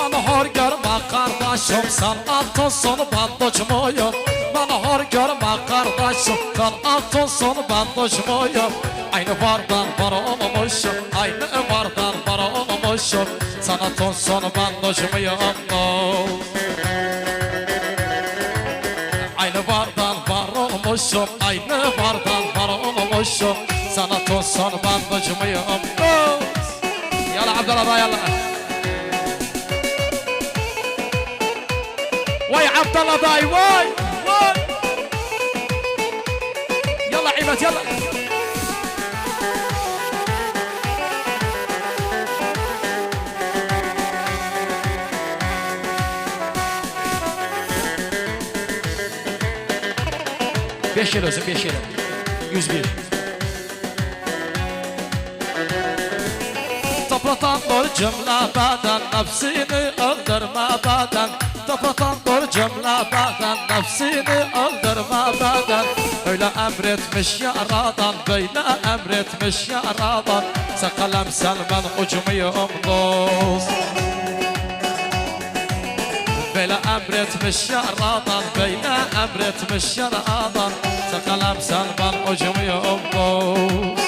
Bana hor görme kardeşim, sen altonsunu ben doçmuyum. Bana hor görme kardeşim, sen altonsunu ben doçmuyum. Aynı vardan var olmuşum, aynı vardan var olmuşum. Sana tonsunu ben doçmuyum. Aynı vardan var olmuşum, aynı vardan var olmuşum. Sana tonsunu ben doçmuyum. Yalla Abdallah yalla. واي عبد الله باي واي واي يلا عيمت يلا بيش لازم بيش 101 Toplatan doğru cümle beden nefsini öldürme beden. Toplatan doğru cümle beden nefsini öldürme beden. Öyle emretmiş yaradan, böyle emretmiş yaradan. Sen kalemsen ben ucumuyum dost. Böyle emretmiş yaradan, böyle emretmiş yaradan. Sen kalemsen ben ucumuyum dost.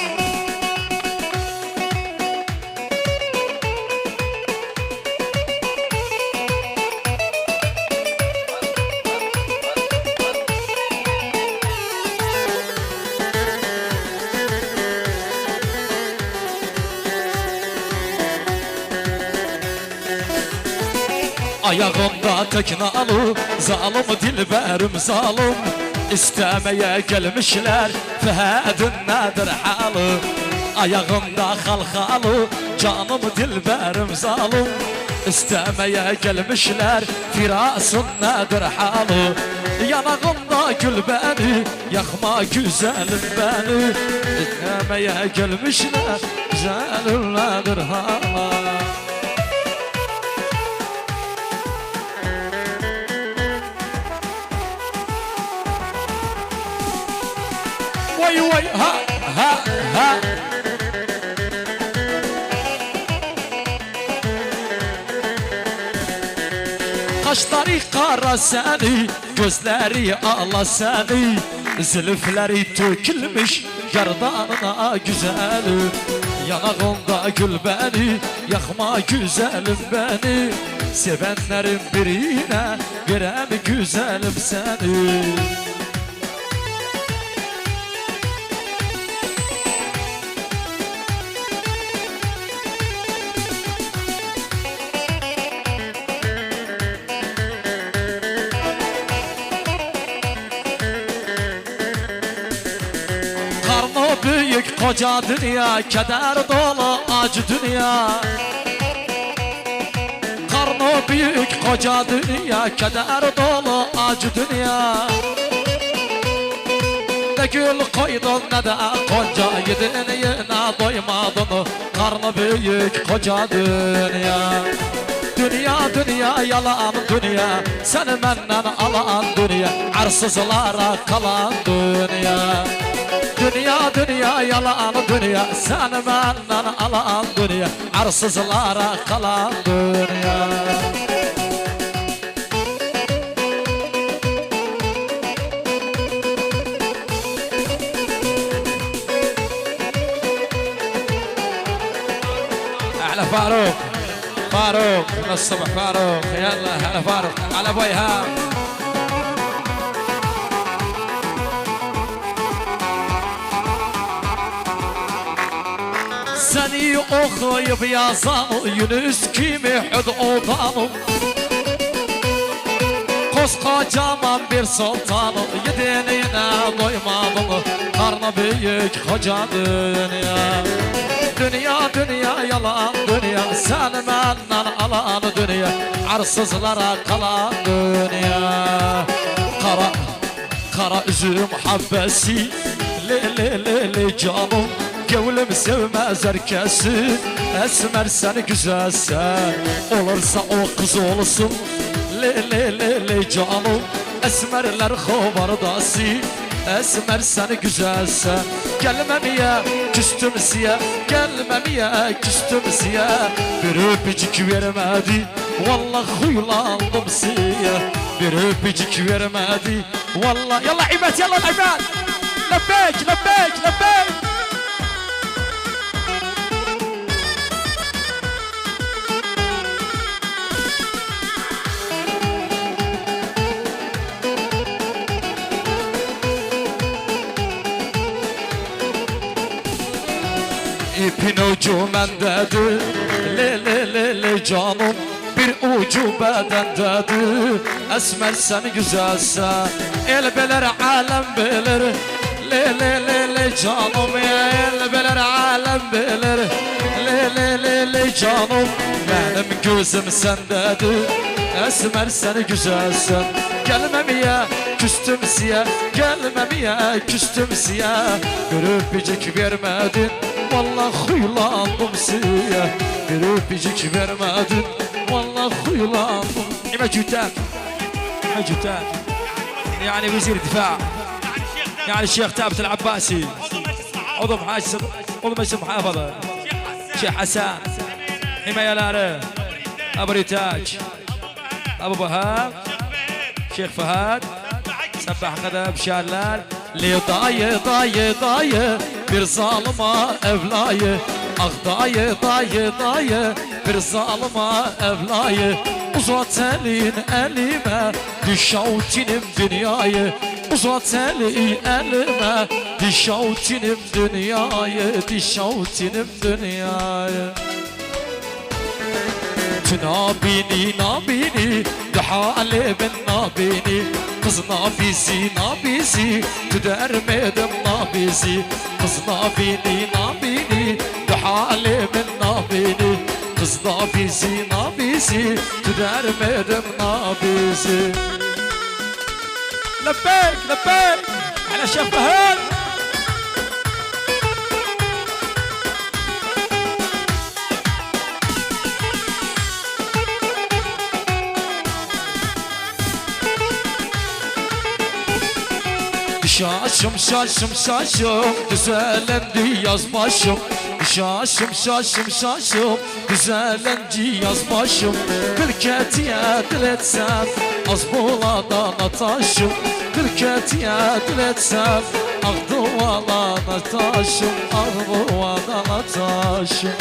Ayağımda teknalı, zalim dilberim zalim. İstemeye gelmişler, fehedin nedir halı? Ayağımda halkalı, canım dilberim zalim. İstemeye gelmişler, firasın nedir halı? Yanağımda gül beni, yakma güzelim beni. İstemeye gelmişler, güzelim nedir halı? Vay vay ha ha ha. Kaşları kara seni, gözleri ağla seni. Zülüfleri tökülmüş gerdanına güzeli. Yanağında gül beni, yakma güzelim beni. Sevenlerin birine verem güzelim seni. Büyük koca dünya, keder dolu acı dünya. Karnı büyük koca dünya, keder dolu acı dünya. Ne gül koydun ne de konca, yedin yine doymadın. Karnı büyük koca dünya. Dünya dünya yalan dünya, seni benden alan dünya. Arsızlara kalan dünya. Dünya dünya yalan dünya, sen benden alan dünya. Arsızlara kalan dünya. أهلا فاروق فاروق من الصبح فاروق يلا هلا فاروق على ابو ايهاب. Seni okuyup yazan Yunus kimi hüd odanım. Koskocaman bir sultanım, yediğine doymadım. Karnı büyük koca dünya. Dünya dünya yalan dünya, sen benden alan dünya. Arsızlara kalan dünya. Kara kara üzüm habbesi, le le le le canım. Gönlüm sevmez herkesi, esmer sen güzelsen. Olursa o kız olsun, le le le le canım. Esmerler hovardası, esmer sen güzelsen. Gelmemeye küstüm siye, gelmemeye küstüm siye. Bir öpücük vermedi, Vallahi huylandım siye bir öpücük vermedi. Vallahi yalla İmet yalla İmet. Lebbek lebbek lebbek. İpin ucu mendedir, le le le le canım. Bir ucu bedendedir, esmer sen güzelsen. El beler alem bilir, le le le le canım. El beler alem bilir, le le le le canım. Benim gözüm sendedir, esmer sen güzelsen. Gelmemeye küstüm siye, gelmemeye küstüm siye. Bir öpücük vermedin, vallahi huylandım siye. Bir öpücük vermedin, vallahi huylandım. İme Cüten, İme Cüten يعني وزير الدفاع يعني الشيخ ثابت العباسي عضو مجلس المحافظة شيخ حسان حماية لاره أبو ريتاج أبو بهاء شيخ فهد سبح قدم شالال لي ضاي bir zalıma evlayı. Ah dayı bir zalıma evlayı. Uzat elin elime diş avuçinim dünyayı. Uzat elin elime diş avuçinim dünyayı. Diş avuçinim dünyayı. Nabini dehale ben nabini. Kız nabizi tüdermedim nabizi. Kız nabini dehale ben nabini. Kız nabizi tüdermedim nabizi. Lebbek على شيخ فهد. Şaşım düzelendi yaz başım. Şaşım düzelendi yaz başım. Kırketiye diletsem az buladan ataşım. Kırketiye diletsem ah duvadan ataşım. Ah duvadan ataşım.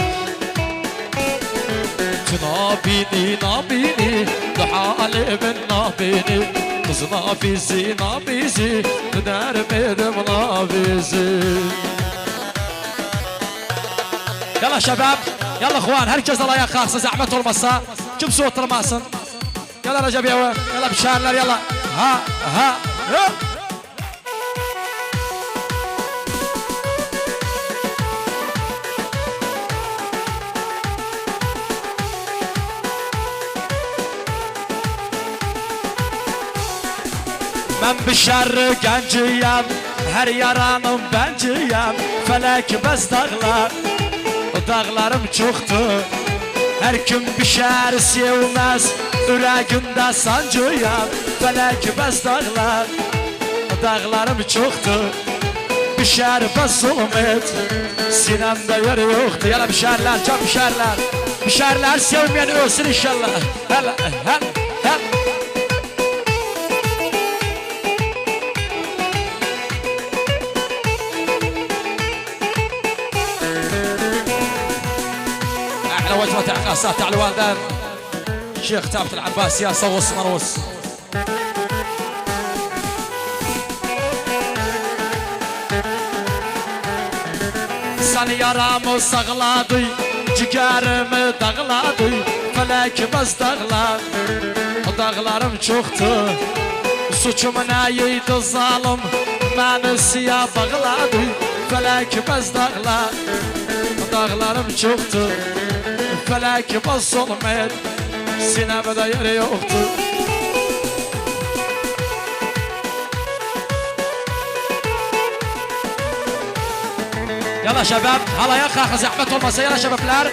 Nabini dehale ben nabini. Kız nabizi tüdermedim nabizi. Yalla şebap, yalla اخوان herkes ayağa kalksın zahmet olmazsa. Kimse oturmasın. Yalla Recep Yava, yalla bişarlar yalla. Ha. Ben bişarı genciyem, her yaranım benciyem. Felek bez dağlar, o dağlarım çoktu. Her kim bişer sevmez, yüreğimde sancıyam. Felek bez dağlar, o dağlarım çoktu. Bişer bez zulmet, sinemde yeri yoktu. Yala bişerler, çok bişerler. Bişerler sevmeyen ölsün inşallah. Hel. وجبة عقاصات على الوالدان شيخ ثابت العباسي يا صوص مروس. Sen yaramı sağladı, ciğerimi dağladı. Felek bez dağlar, o dağlarım çoktu. Suçum neydi zalim, beni siyah bağladı. Felek bez dağlar, o dağlarım çoktu. Felek bas olmayın, sinemde yeri yoktu. Yalla şebap, halaya kalkın zahmet olmasa yalla şebaplar.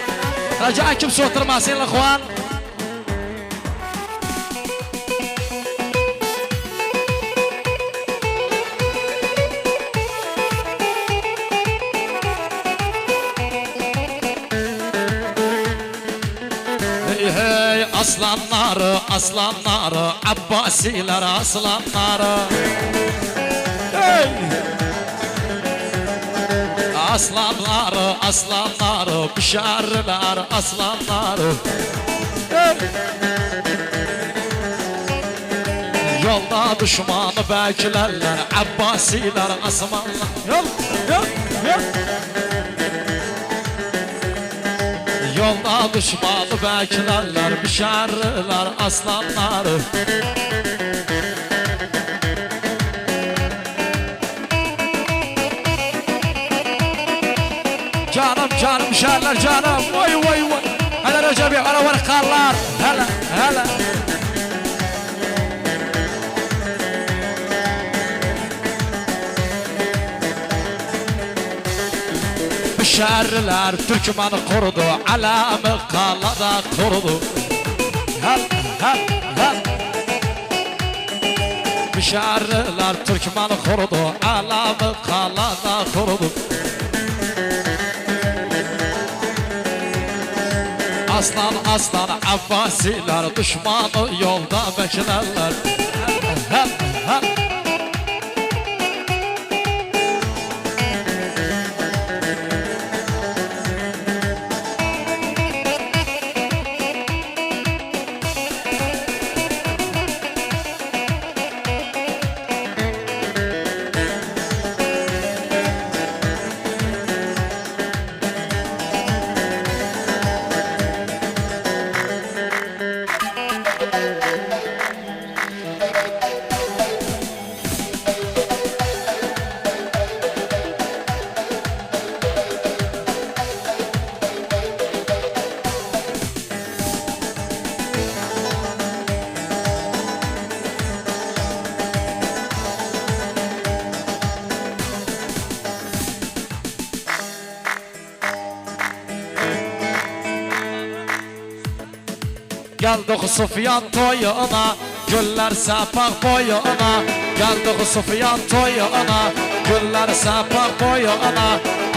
Racaen kimse oturmasın الاخوان. hey aslanlar aslanlar Abbasiler aslanlar hey aslanlar aslanlar Bişarlar aslanlar hey yolda düşmanı beklerler Abbasiler aslanlar yol yol yol yolda düşmanı beklerler Bişarlar aslanlar canım canım Bişarlar canım vay vay vay hele Recep'i ara var karlar hele hele Bişarlar Türkmen'i korudu alamı kalada korudu hel hel hel Bişarlar Türkmen'i korudu alamı kalada korudu Aslan aslan Abbasiler düşmanı yolda beklerler hel hel Geldik Sufyan toyuna, güller sepak boyuna. Geldik Sufyan toyuna, güller sepak boyuna.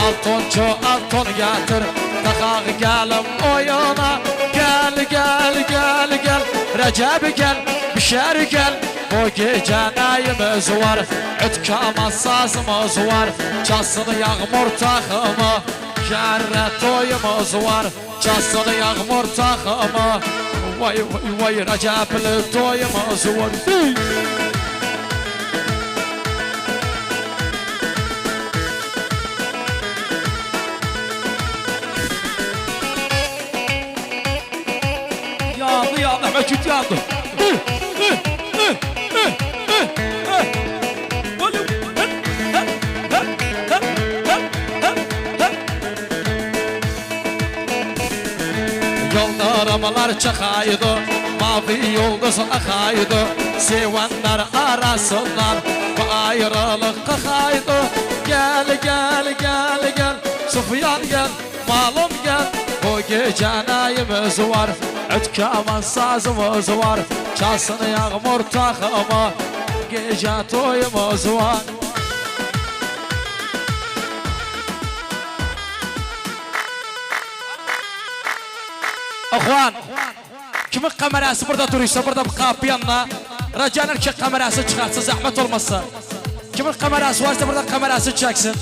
Altoncu altın getir, takak gelim oyuna. Gel gel gel gel, Recep gel, Bişar gel. Bu gece neyimiz var, ütkama sazımız var. Çalsın yağmur takımı, şerre toyumuz var. Çalsın yağmur takımı. Vay vay vay Recep'li toyumuz var yandı yandı Mekit yandı Yolda aramalar çakaydı, mavi yıldız akaydı. Sevenler arasından bu ayrılık kakaydı. Gel gel gel gel, Sufyan gel, malum gel. Bu gece neyimiz var, ütkaman sazımız var. Çalsın yağmur takımı, gece toyumuz var. Akhwan, kimin kamerası burada duruyorsa burada bir kapı yanına Racan erkek kamerası çıkartsın zahmet olmazsa. Kimin kamerası varsa burada kamerası çeksin.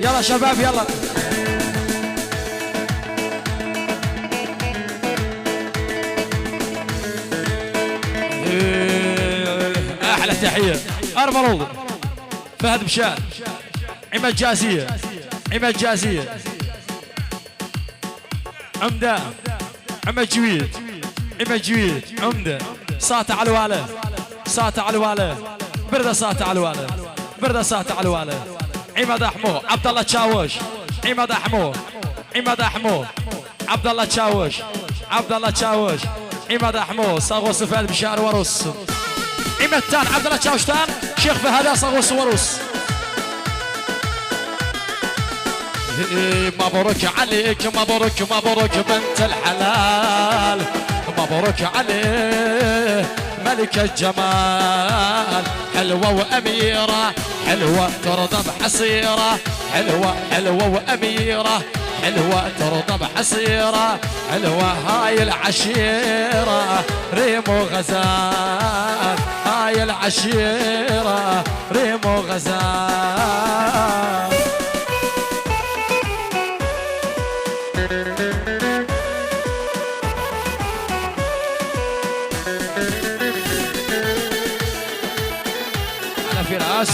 Yalla şebab yalla. أحلى تحية أرمل oldu فهد بشار عماد جازية عماد جازية عمدة عماد جويد عماد جويد عمدة ساطع على الوالد ساطع على الوالد بردة ساطع على الوالد بردة ساطع على الوالد عماد أحمو عبد الله تشاوش عماد أحمو عماد أحمو عبد الله تشاوش عبد الله تشاوش عماد أحمو صاغوس فهد بشار ورس عماد تان عبد الله تشاوشتان شيخ فهد صاغوس ورس مبروك عليك مبروك مبروك بنت الحلال مبروك عليك ملك الجمال حلوة وأميرة حلوة ترضى بحصيرة حلوة حلوة وأميرة حلوة ترضى بحصيرة، حلوة هاي العشيرة ريمو غزال، هاي العشيرة ريمو غزال. أنا فراس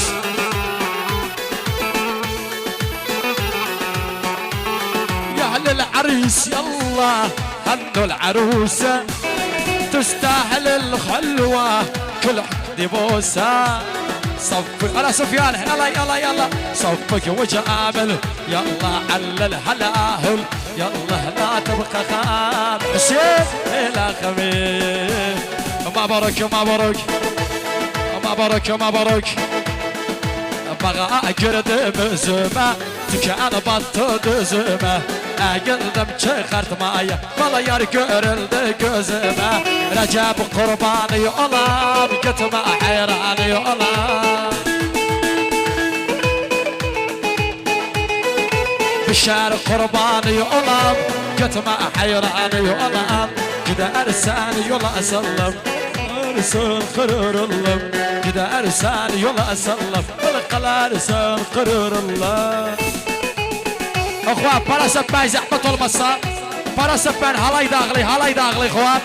يا أهل العريس يلا هنوا العروسة، تستاهل الخلوة كل حد بوسة. صفق أنا سفيان يلا يلا يلا صفق وجامل يلا على الهلاهل، يلا لا تبقى خان حسين إلى خميس. مبروك مبروك مبروك مبروك بغا قرد بزمة تكان بطد زمة قدم شخرت مايا والله يار قرد قزمة رجب قرباني الله بكتم حيراني الله بشار قرباني الله كتم حيراني الله كده أرساني يلا أسلم أرسل قرار الله كده أرساني يلا أسلم بالقلا أرسل قرار الله. أخوان برا سبان زحمة المسا برا سبان هلاي داغلي هلاي داغلي أخوان.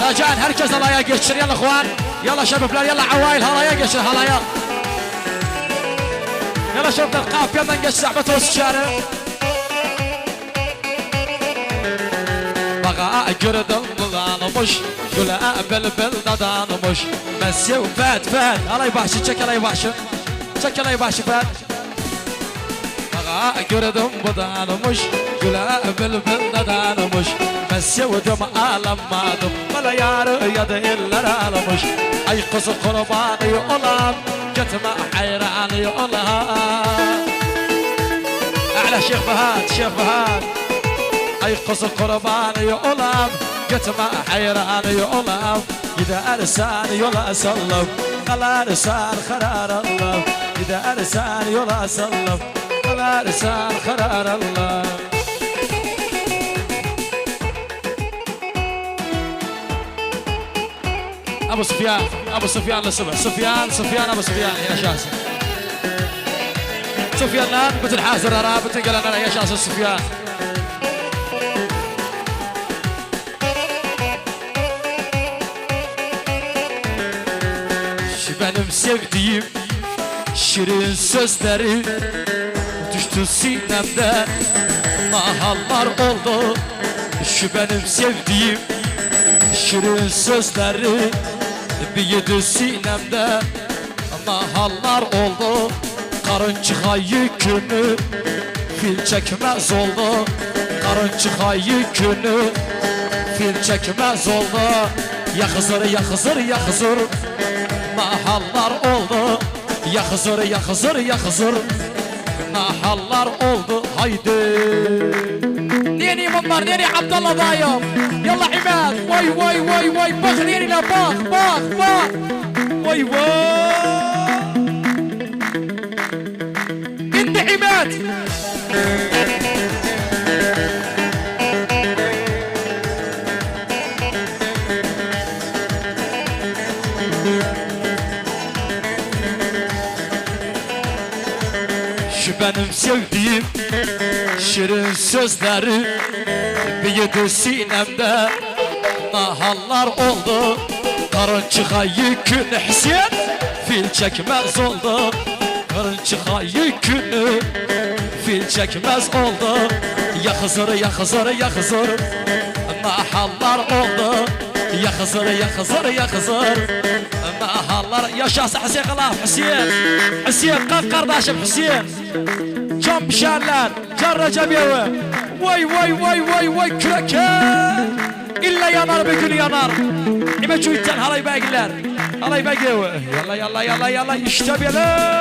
رجعن هركز هلايا قشر يلا أخوان يلا شباب يلا عوايل هلايا قشر هلايا يلا شباب القاف يلا نقش زحمة الشارع. بغا قرد مش قول بلبل دانمش مسي وفات فات الله يباشر تشك الله يباشر تشك الله يباشر فات. بغا قرد بدانمش قول بلبل دانمش مسي ودم عالم ما دم ولا يار يد الا الالمش اي قص قرباني يقولام جتما حيراني يقولام. اعلى شيخ فهد شيخ فهد اي قص قرباني يقولام جتما حيراني يقولام. إذا أرساني يلا أسلم خلا أرسان خرار الله، إذا أرساني يلا أسلم خلا أرسان خرار الله. أبو سفيان أبو سفيان للصبح سفيان سفيان أبو سفيان يا شاسم سفيان الآن مثل حازر أراب تنقل أنا يا شاسم سفيان. Benim sevdiğim şirin sözleri düştü sinemden mahallar oldu. Şu benim sevdiğim şirin sözleri büyüdü sinemde mahallar oldu. Karın çıkayı günü fil çekmez oldu. Karın çıkayı günü fil çekmez oldu. Ya Hızır ya Hızır ya Hızır mahallar oldu. Ya Hızır ya Hızır ya Hızır mahallar oldu. Haydi نيني منظر نيني عبد الله ضايم يلا عماد وي وي وي وي بخ نيني لا باخ باخ باخ وي وي انت عماد Şu benim sevdiğim şirin sözleri büyüdü sinemde mahallar oldu. Karın çıkayı günü Hüseyin fil çekmez oldu. Karın çıkayı günü fil çekmez oldu. Ya Hızır ya Hızır ya Hızır mahallar oldu. Ya Hızır ya Hızır ya Hızır mahallar. Yaşasın Hüseyin Kılaf Hüseyin Hüseyin kalk kardeşim Hüseyin. Can pişerler, can Recebiyevi. Vay vay vay vay vay küreke. İlla yanar bir gün yanar. İme çuyitten halay beygiller. Halay beygiyevi. Yalla yalla yalla yalla işte böyle.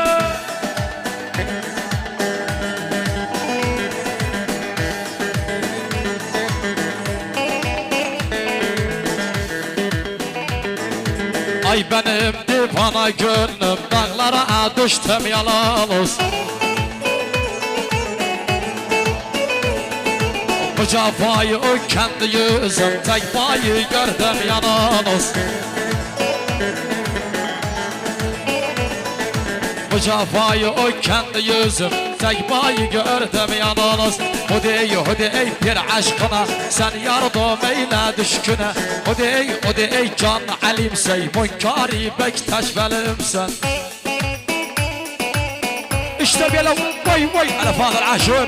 Ay benim divana gönlüm dağlara düştüm yalnız. Bu cafayı o kendi yüzüm tek bayı gördüm yalnız. Bu cafayı o kendi yüzüm tek bayı gördüm yalnız. Hudi ey bir aşkına sen yardım eyle düşküne. Hudi ey can alim sey munkari bektaş belimsen. İşte böyle vay vay ala Fadır Aşur.